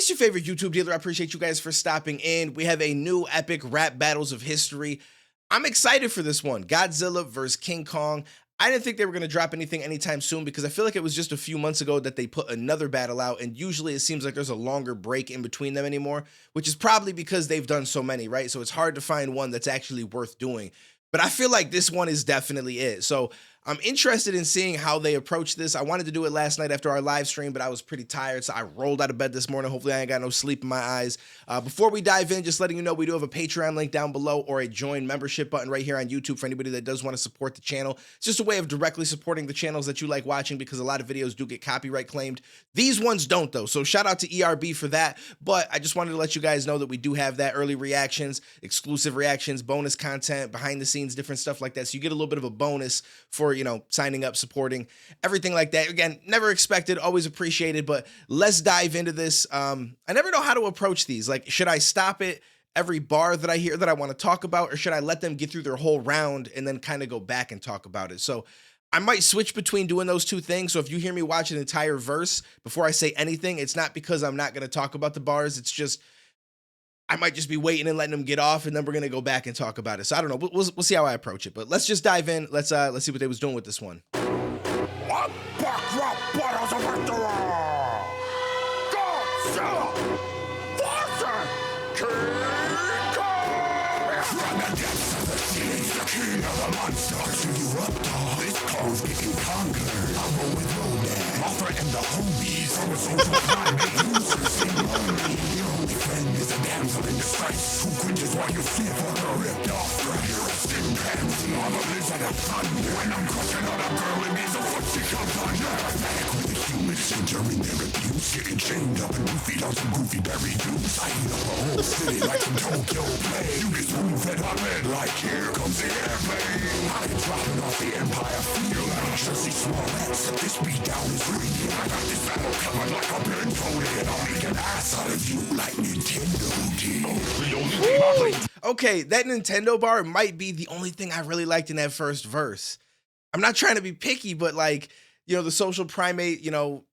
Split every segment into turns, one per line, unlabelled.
It's your favorite YouTube dealer. I appreciate you guys for stopping in. We have a new epic rap battles of history. I'm excited for this one. Godzilla versus King Kong. I didn't think they were going to drop anything anytime soon because I feel like it was just a few months ago that they put another battle out, and usually it seems like there's a longer break in between them anymore, which is probably because they've done so many, right? So it's hard to find one that's actually worth doing. But I feel like this one is definitely it. So I'm interested in seeing how they approach this. I wanted to do it last night after our live stream, but I was pretty tired, so I rolled out of bed this morning. Hopefully I ain't got no sleep in my eyes. Before we dive in, just letting you know we do have a Patreon link down below or a join membership button right here on YouTube for anybody that does want to support the channel. It's just a way of directly supporting the channels that you like watching because a lot of videos do get copyright claimed. These ones don't though, so shout out to ERB for that. But I just wanted to let you guys know that we do have that early reactions, exclusive reactions, bonus content, behind the scenes, different stuff like that. So you get a little bit of a bonus for, you know, signing up, supporting, everything like that. Again, never expected, always appreciated, but let's dive into this. I never know how to approach these. Like, should I stop it every bar that I hear that I want to talk about, or should I let them get through their whole round and then kind of go back and talk about it? So I might switch between doing those two things. So if you hear me watch an entire verse before I say anything, it's not because I'm not going to talk about the bars. It's just I might just be waiting and letting them get off, and then we're gonna go back and talk about it. So I don't know. We'll see how I approach it. But let's just dive in. Let's see what they was doing with this one.
During their abuse, getting chained up and feet on some goofy berry juice. I eat up a whole city like some Tokyo play. You get spoon fed hot red like here comes the airplane. I am dropping off the Empire Field. I should see small rats. This beat down is real. I got this battle covered like a blindfolded. I'll make an ass out of you like Nintendo did.
Okay, that Nintendo bar might be the only thing I really liked in that first verse. I'm not trying to be picky, but like, you know, the social primate, you know,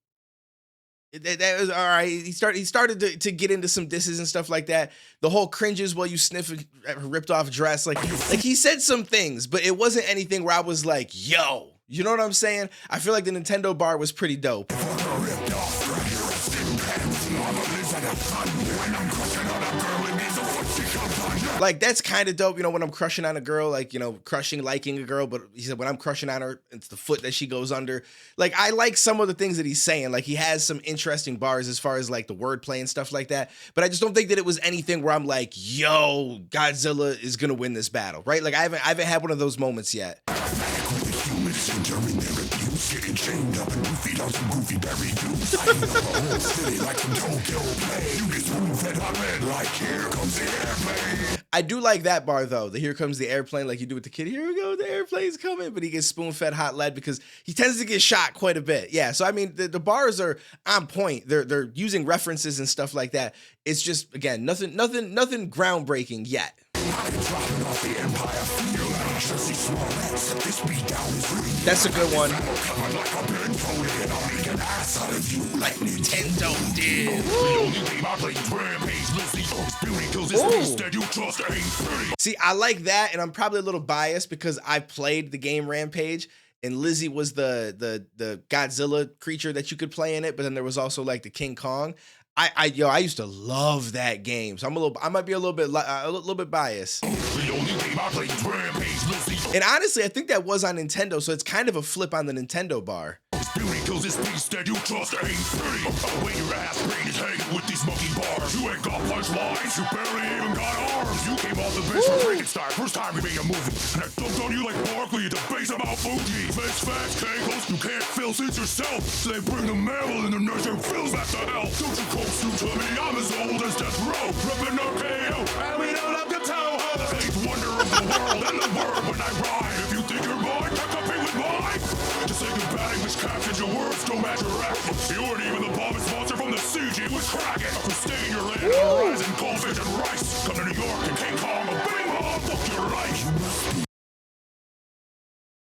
that was all right. He started to get into some disses and stuff like that. The whole cringes while you sniff a ripped off dress. Like he said some things, but it wasn't anything where I was like, yo, you know what I'm saying? I feel like the Nintendo bar was pretty dope. Like, that's kind of dope, you know, when I'm crushing on a girl, like, you know, liking a girl, but he said when I'm crushing on her, it's the foot that she goes under. Like, I like some of the things that he's saying. Like, he has some interesting bars as far as, like, the wordplay and stuff like that. But I just don't think that it was anything where I'm like, yo, Godzilla is gonna win this battle, right? Like, I haven't had one of those moments yet. Getting chained up and feet on some goofy berry juice. I eat up a whole city like some Tokyo play. You get spoon fed hot red like here comes the airplane. I do like that bar though. The here comes the airplane, like you do with the kid. Here we go, the airplane's coming. But he gets spoon fed hot lead because he tends to get shot quite a bit. Yeah, so I mean the bars are on point. They're using references and stuff like that. It's just, again, nothing groundbreaking yet. That's a good one. Like Nintendo did. See, I like that, and I'm probably a little biased because I played the game Rampage, and Lizzie was the Godzilla creature that you could play in it, but then there was also like the King Kong. I used to love that game, so I might be a little bit biased. And honestly, I think that was on Nintendo, so it's kind of a flip on the Nintendo bar. Cause this beast that you trust ain't pretty. When your ass brain is hanging with these monkey bars. You ain't got punchlines, you barely even got arms. You came off the bench for Frankenstein, first time we made a movie. And I dumped on you like Barkley at the base of Mount Fuji. Face facts, cankles, you can't fill seats yourself. So they bring the mammal in the nurture fills back to hell. Don't you coast you to me, I'm as old as Death Row. Reppin' RKO, and we don't have to tell her. The eighth wonder of the world and the word when I rhyme. If you think you're mine, take a with mine. Just say goodbye, English captions, your words don't match your actions. You weren't even the bomb sponsor from the CG was cracking. To stay in your land and horizon, goldfish and rice. Come to New York and King Kong, a bing bong, fuck your life.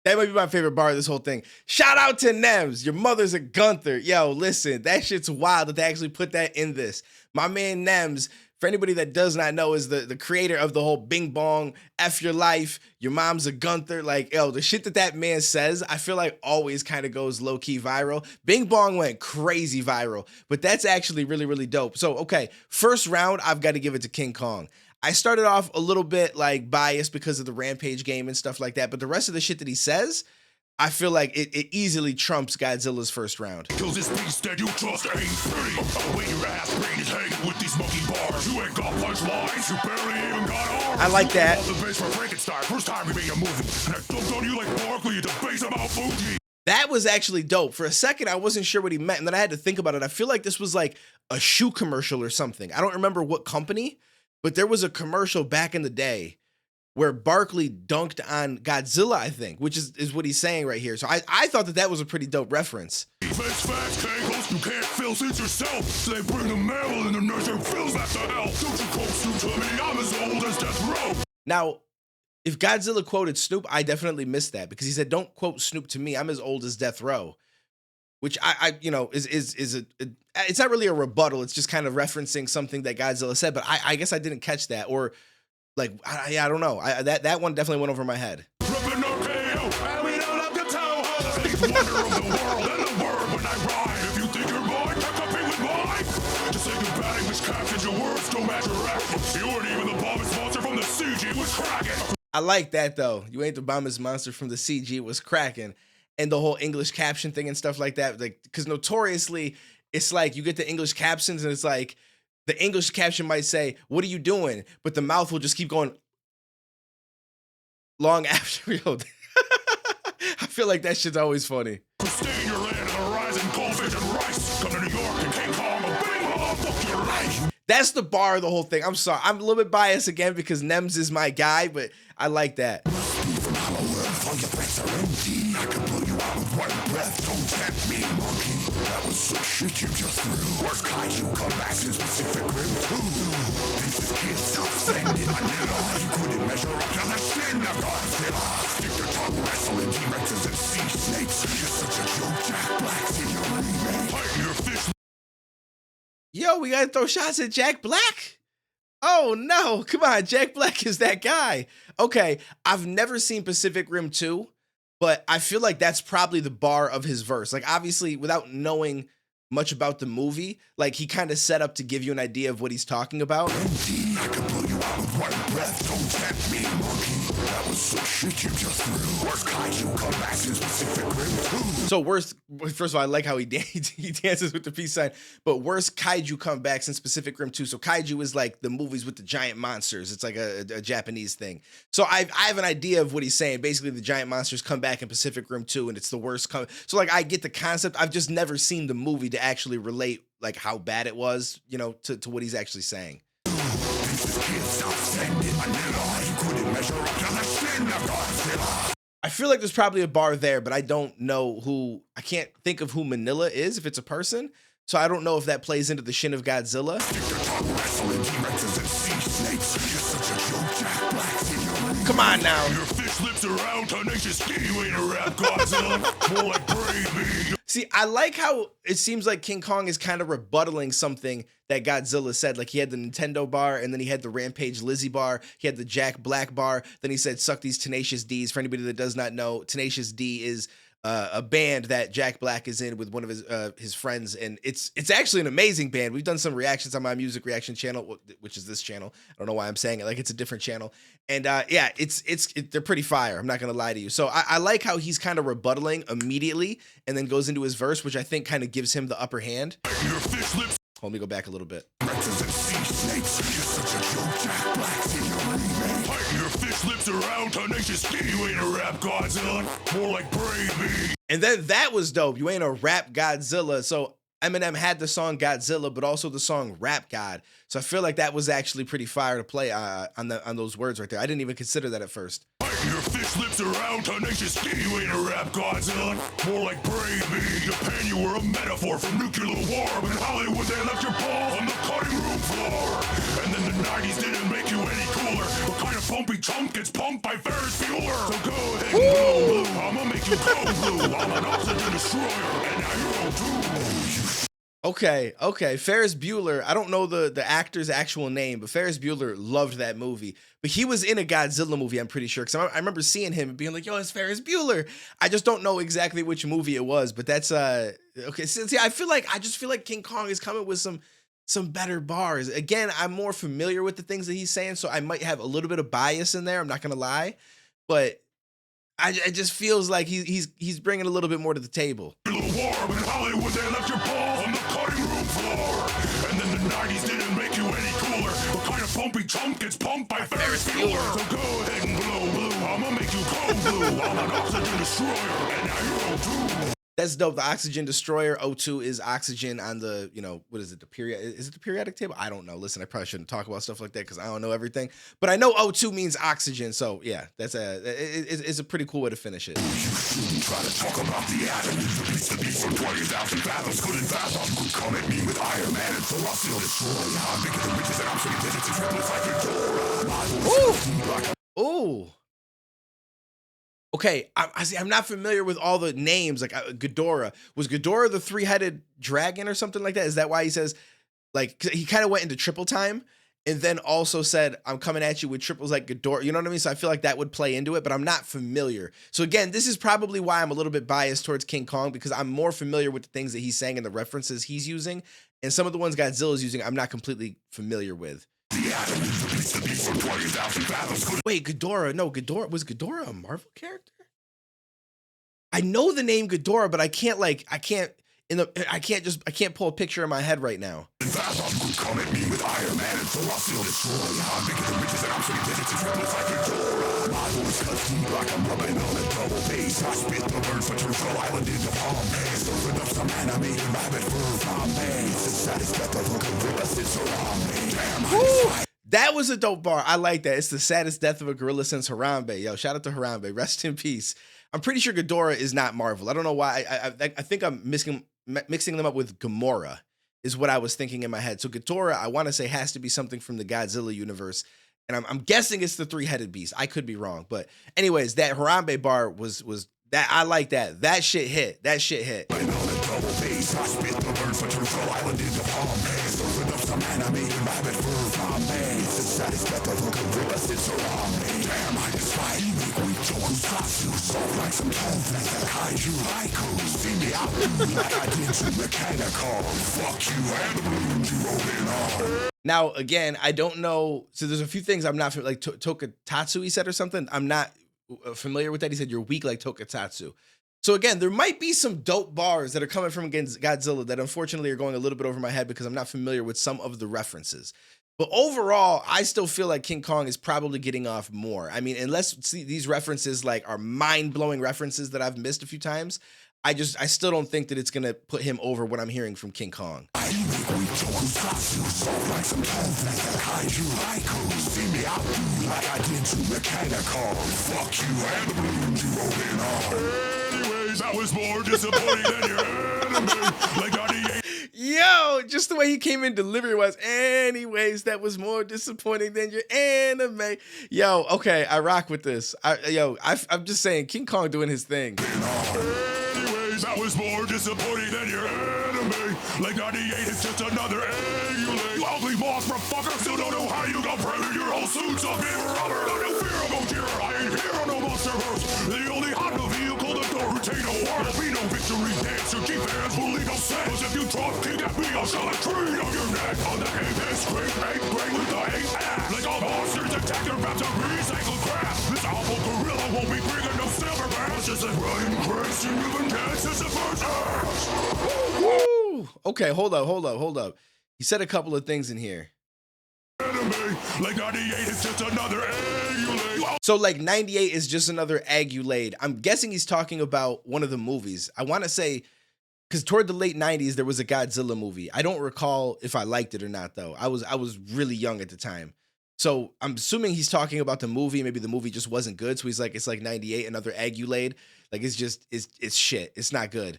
That might be my favorite bar of this whole thing. Shout out to Nems. Your mother's a Gunther. Yo, listen, that shit's wild that they actually put that in this. My man Nems, for anybody that does not know, is the creator of the whole Bing Bong, F your life, your mom's a Gunther. Like, yo, the shit that man says, I feel like always kind of goes low-key viral. Bing Bong went crazy viral, but that's actually really, really dope. So, okay, first round, I've got to give it to King Kong. I started off a little bit like biased because of the Rampage game and stuff like that, but the rest of the shit that he says, I feel like it easily trumps Godzilla's first round.
Kills this beast that you trust ain't pretty. When your ass brain is hanging with these monkey bars, you ain't got punchlines, you barely even got arms.
I like that.
The base for Frankenstein, first time we made a movie, and I dumped on you like Barkley at the base of Mount Fuji.
That was actually dope. For a second, I wasn't sure what he meant, and then I had to think about it. I feel like this was like a shoe commercial or something. I don't remember what company, but there was a commercial back in the day where Barkley dunked on Godzilla, I think, which is what he's saying right here. So I thought that was a pretty dope reference.
Facts, Kangles, you can't feel since yourself. So they bring the mammal in the nursery fills back to hell. Don't you quote Snoop to me, I'm as old as death row.
Now, if Godzilla quoted Snoop, I definitely missed that because he said, don't quote Snoop to me, I'm as old as death row. Which I you know, it's not really a rebuttal. It's just kind of referencing something that Godzilla said, but I guess I didn't catch that, or like, I don't know. That one definitely went over my head. I like that though. You ain't the bombest monster from the CG was cracking. And the whole English caption thing and stuff like that. Like, because notoriously, it's like you get the English captions and it's like the English caption might say, "What are you doing?" But the mouth will just keep going long after. Yo, I feel like that shit's always funny.
Stay in your land and the rising goldfish and rice. Come to New York and King Kong will bang on, fuck your life.
That's the bar of the whole thing. I'm sorry. I'm a little bit biased again because Nems is my guy, but I like that.
I can blow you out with one breath. Don't tempt me, monkey. That was some shit you just threw. Worst kaiju comebacks in Pacific Rim 2. Pieces can't stop sending Manila. You couldn't measure up to the sin of Godzilla. Stick your tongue wrestling T-Rexes and sea snakes. You're such a joke, Jack Black's in your remake. Fighting your fish.
Yo, we gotta throw shots at Jack Black? Oh no, come on, Jack Black is that guy. Okay, I've never seen Pacific Rim 2, but I feel like that's probably the bar of his verse. Like, obviously, without knowing much about the movie, like, he kind of set up to give you an idea of what he's talking about.
I can blow you out with one breath. Don't tempt me, monkey. That was some shit you just threw. Worst kaiju comebacks in Pacific Rim 2.
So first of all, I like how he dances with the peace sign, but worst kaiju comebacks in Pacific Rim 2. So kaiju is like the movies with the giant monsters. It's like a Japanese thing. So I have an idea of what he's saying. Basically, the giant monsters come back in Pacific Rim 2, and it's the worst. So like, I get the concept. I've just never seen the movie to actually relate like how bad it was, you know, to what he's actually saying. I feel like there's probably a bar there, but I don't know who. I can't think of who Manila is if it's a person. So I don't know if that plays into the Shin of Godzilla. Come on now.
Your fish lips are out, tenacious skin, you ain't a rap Godzilla. More like brain.
See, I like how it seems like King Kong is kind of rebuttaling something that Godzilla said. Like, he had the Nintendo bar, and then he had the Rampage Lizzie bar. He had the Jack Black bar. Then he said, "Suck these Tenacious D's." For anybody that does not know, Tenacious D is a band that Jack Black is in with one of his friends, and it's actually an amazing band. We've done some reactions on my music reaction channel, which is this channel. I don't know why I'm saying it like it's a different channel. And yeah, they're pretty fire. I'm not gonna lie to you. So I like how he's kind of rebuttaling immediately, and then goes into his verse, which I think kind of gives him the upper hand. Let me go back a little bit.
Your fish lips are out, tenacious skin, you ain't a rap Godzilla. More like brain.
And then that was dope. You ain't a rap Godzilla. So Eminem had the song Godzilla, but also the song Rap God. So I feel like that was actually pretty fire to play on those words right there. I didn't even consider that at first.
Your fish lips are out, tenacious skin, you ain't a rap Godzilla. More like brain. Japan, you were a metaphor for nuclear war. But in Hollywood, they left your balls on the cutting room floor. And then the 90s didn't make you any cooler. What kind of bump pumpy chunk gets pumped by Ferris Bueller. So go ahead and blow blue. I'ma make you go blue. I'm an oxygen destroyer, and now you're all too.
Okay. Ferris Bueller. I don't know the actor's actual name, but Ferris Bueller loved that movie. But he was in a Godzilla movie, I'm pretty sure. Because I remember seeing him and being like, yo, it's Ferris Bueller. I just don't know exactly which movie it was. But that's, okay. See, I just feel like King Kong is coming with some better bars. Again, I'm more familiar with the things that he's saying, so I might have a little bit of bias in there. I'm not going to lie. But it just feels like he's bringing a little bit more to the table.
A little warm in Hollywood, they left your balls on the cutting room floor. And then the 90s didn't make you any cooler. What kind of pumpy chunk gets pumped by Ferris Bueller? So go ahead and blow blue. I'ma make you go blue. I'm an oxygen destroyer, and now you're all too.
That's dope. The oxygen destroyer. O2 is oxygen on the, what is it? Is it the periodic table? I don't know. Listen, I probably shouldn't talk about stuff like that because I don't know everything. But I know O2 means oxygen. So yeah, it's a pretty cool way to finish it.
You shouldn't try to talk about the atom. The beast from 20,000 fathoms couldn't fathom. Could come at me with Iron Man and so I'll still destroy. I'm bigger than riches and I'm so digits and triples like your door.
Ooh. Okay, I'm not familiar with all the names, like Ghidorah. Was Ghidorah the three-headed dragon or something like that? Is that why he says, like, he kind of went into triple time and then also said, I'm coming at you with triples like Ghidorah. You know what I mean? So I feel like that would play into it, but I'm not familiar. So again, this is probably why I'm a little bit biased towards King Kong because I'm more familiar with the things that he's saying and the references he's using. And some of the ones Godzilla's using, I'm not completely familiar with. Wait, Ghidorah. No, was Ghidorah a Marvel character? I know the name Ghidorah, but I can't pull a picture in my head right now.
Come at me with Iron Man and so I'll still destroy. I'm bigger than riches and I'm so digits and triples like your door. My voice cuts deep like I'm rubbing on a double bass. I spit the birds for Turtle Island into Pompeii. Serving up some animated rabbit fur from me. It's the saddest death of a gorilla since Harambe. Damn,
that was a dope bar. I like that. It's the saddest death of a gorilla since Harambe. Yo, shout out to Harambe. Rest in peace. I'm pretty sure Ghidorah is not Marvel. I don't know why. I think I'm mixing them up with Gamora is what I was thinking in my head. So Ghidorah, I want to say, has to be something from the Godzilla universe. And I'm guessing it's the three-headed beast. I could be wrong. But anyways, that Harambe bar was that. I like that. That shit hit.
I spit the birds for Turtle Island into Pompeii. Serving up some animated rabbit fur from me. It's the saddest death of a gorilla since Harambe. Damn, I despise you. We tokusatsu. Soft like some tofu. That kaiju haiku. See me out like I did to Mechanical. Fuck you and the balloons you rolled in on.
Now, again, I don't know. So there's a few things I'm not like Tokutatsu, he said, or something. I'm not familiar with that. He said you're weak like Tokutatsu. So again, there might be some dope bars that are coming from Godzilla that unfortunately are going a little bit over my head because I'm not familiar with some of the references. But overall, I still feel like King Kong is probably getting off more. I mean, unless these references like are mind-blowing references that I've missed a few times, I still don't think that it's gonna put him over what I'm hearing from King Kong.
Anyways, that was more disappointing than your enemy. Like 98.
Yo, just the way he came in delivery was, anyways, that was more disappointing than your anime. Yo, okay, I rock with this. I'm just saying, King Kong doing his thing.
That was more disappointing than your enemy. Like 98 is just another egg you lay. You ugly monster fucker. Still don't know how you got pregnant. Your whole suit's of rubber. No fear of Gojira. I ain't here on no monsterverse. The only hot vehicle that don't retain no war. There'll be no victory dance. Your cheap hands will lead no sense. Cause if you drop kick at me, I'll shove a tree on your neck. On the game is great, great with the hate ass. Like all monsters attack your raps of recycled crap. This awful gorilla won't be bringing no silver bass. Just like running crazy, moving cats as the first ass.
Woo! Okay, hold up. He said a couple of things in here.
Enemy, like 98 is just another egg you laid.
So like 98 is just another egg you laid. I'm guessing he's talking about one of the movies. I want to say, because toward the late 90s, there was a Godzilla movie. I don't recall if I liked it or not, though. I was really young at the time. So I'm assuming he's talking about the movie. Maybe the movie just wasn't good. So he's like, it's like 98, another egg you laid. Like, it's shit. It's not good.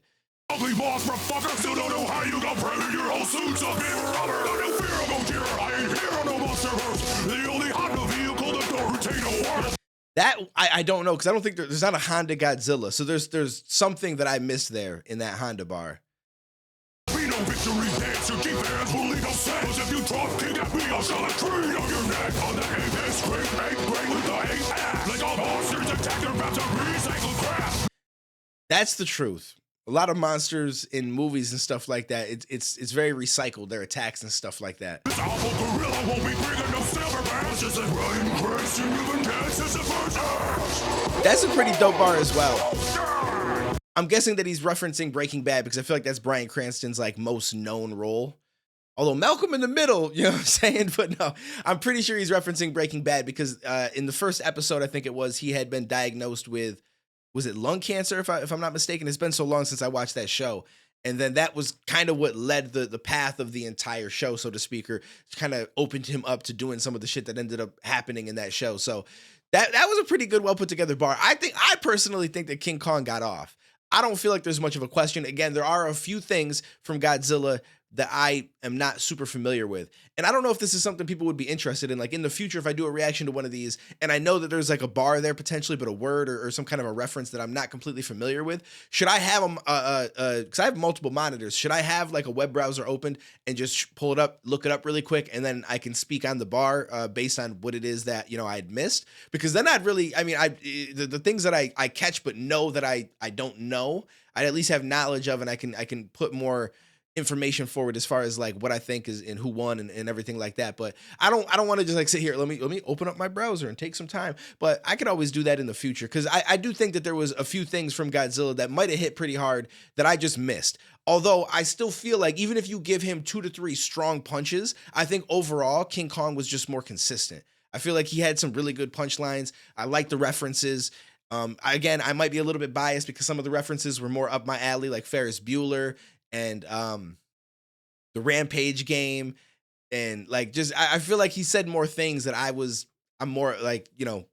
Ugly boss motherfucker, still don't know how you got pregnant. Your whole suit's of rubber. No fear of Gojira. I ain't here on no monsterverse. The only hot vehicle that don't retain no
That I don't know because I don't think there's not a Honda Godzilla. So there's something that I missed there in that Honda bar.
Be no victory dance, your deep hands will lead no sense. If you talk king at me, I'll shove a tree on your neck. On the apex, great, great with the hate ass. Like all monsters attack, they're about to recycle crap.
That's the truth. A lot of monsters in movies and stuff like that, it's very recycled, their attacks and stuff like that.
This awful gorilla won't be bringing no silver bells. Just like Ryan Cranston, you can dance as a first.
That's a pretty dope bar as well. I'm guessing that he's referencing Breaking Bad because I feel like that's Bryan Cranston's like most known role. Although Malcolm in the Middle, you know what I'm saying? But no, I'm pretty sure he's referencing Breaking Bad because in the first episode, I think it was, he had been diagnosed with, was it lung cancer, if I'm not mistaken? It's been so long since I watched that show. And then that was kind of what led the path of the entire show, so to speak, or kind of opened him up to doing some of the shit that ended up happening in that show. So that was a pretty good, well put together bar. I personally think that King Kong got off. I don't feel like there's much of a question. Again, there are a few things from Godzilla that I am not super familiar with. And I don't know if this is something people would be interested in. Like in the future, if I do a reaction to one of these, and I know that there's like a bar there potentially, but a word or some kind of a reference that I'm not completely familiar with, should I have them, because I have multiple monitors, should I have like a web browser opened and just pull it up, look it up really quick, and then I can speak on the bar based on what it is that, you know, I'd missed? Because then I'd really, I mean, the things that I catch but know that I don't know, I'd at least have knowledge of, and I can put more information forward as far as like what I think is and who won and everything like that. But I don't want to just like sit here. Let me open up my browser and take some time. But I could always do that in the future because I do think that there was a few things from Godzilla that might have hit pretty hard that I just missed. Although I still feel like even if you give him 2 to 3 strong punches, I think overall King Kong was just more consistent. I feel like he had some really good punchlines. I like the references. Again, I might be a little bit biased because some of the references were more up my alley, like Ferris Bueller and the Rampage game, and like just I feel like he said more things that I'm more like, you know,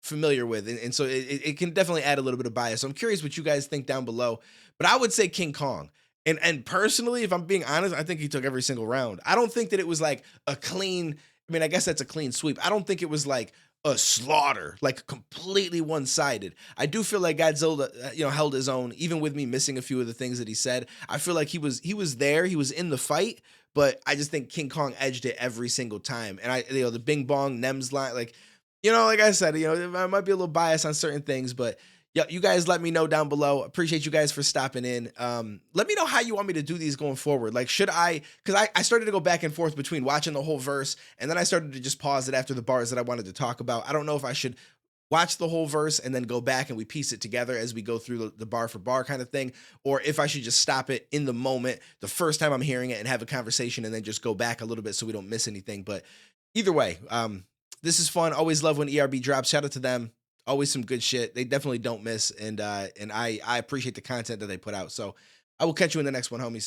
familiar with, and so it can definitely add a little bit of bias. So I'm curious what you guys think down below. But I would say King Kong. And personally, if I'm being honest, I think he took every single round. I don't think that it was like a clean, I mean, I guess that's a clean sweep. I don't think it was like a slaughter, like completely one-sided. I do feel like Godzilla, you know, held his own, even with me missing a few of the things that he said. I feel like he was there, he was in the fight, but I just think King Kong edged it every single time. And you know, the Bing Bong Nems line, like, you know, like I said, you know, I might be a little biased on certain things, but yeah, you guys let me know down below. Appreciate you guys for stopping in. Let me know how you want me to do these going forward. Like, should because I started to go back and forth between watching the whole verse, and then I started to just pause it after the bars that I wanted to talk about. I don't know if I should watch the whole verse and then go back and we piece it together as we go through the bar for bar kind of thing, or if I should just stop it in the moment, the first time I'm hearing it, and have a conversation and then just go back a little bit so we don't miss anything. But either way, this is fun. Always love when ERB drops. Shout out to them. Always some good shit. They definitely don't miss, and I appreciate the content that they put out. So I will catch you in the next one, homies.